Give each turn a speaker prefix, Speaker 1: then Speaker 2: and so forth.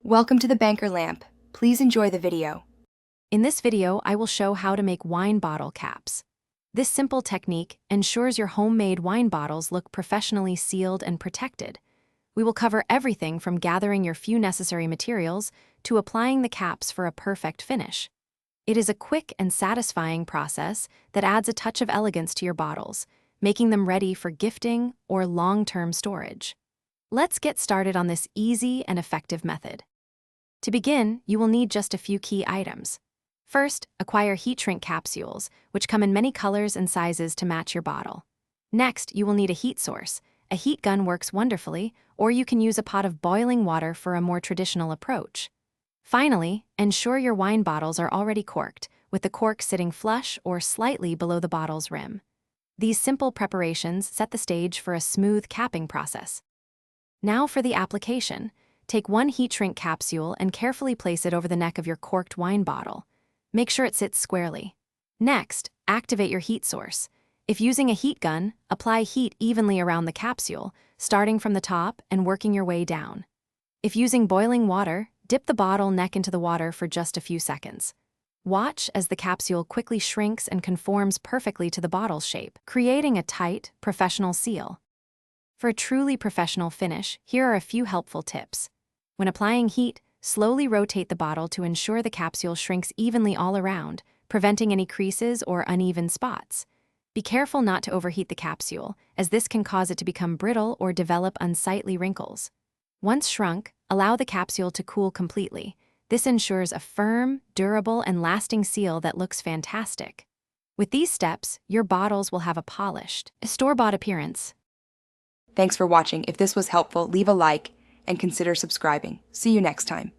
Speaker 1: Welcome to the Banker Lamp. Please enjoy the video.
Speaker 2: In this video, I will show how to make wine bottle caps. This simple technique ensures your homemade wine bottles look professionally sealed and protected. We will cover everything from gathering your few necessary materials to applying the caps for a perfect finish. It is a quick and satisfying process that adds a touch of elegance to your bottles, making them ready for gifting or long-term storage. Let's get started on this easy and effective method. To begin, you will need just a few key items. First, acquire heat shrink capsules, which come in many colors and sizes to match your bottle. Next, you will need a heat source. A heat gun works wonderfully, or you can use a pot of boiling water for a more traditional approach. Finally, ensure your wine bottles are already corked, with the cork sitting flush or slightly below the bottle's rim. These simple preparations set the stage for a smooth capping process. Now for the application. Take one heat shrink capsule and carefully place it over the neck of your corked wine bottle. Make sure it sits squarely. Next, activate your heat source. If using a heat gun, apply heat evenly around the capsule, starting from the top and working your way down. If using boiling water, dip the bottle neck into the water for just a few seconds. Watch as the capsule quickly shrinks and conforms perfectly to the bottle's shape, creating a tight, professional seal. For a truly professional finish, here are a few helpful tips. When applying heat, slowly rotate the bottle to ensure the capsule shrinks evenly all around, preventing any creases or uneven spots. Be careful not to overheat the capsule, as this can cause it to become brittle or develop unsightly wrinkles. Once shrunk, allow the capsule to cool completely. This ensures a firm, durable, and lasting seal that looks fantastic. With these steps, your bottles will have a polished, store-bought appearance.
Speaker 1: Thanks for watching. If this was helpful, leave a like and consider subscribing. See you next time.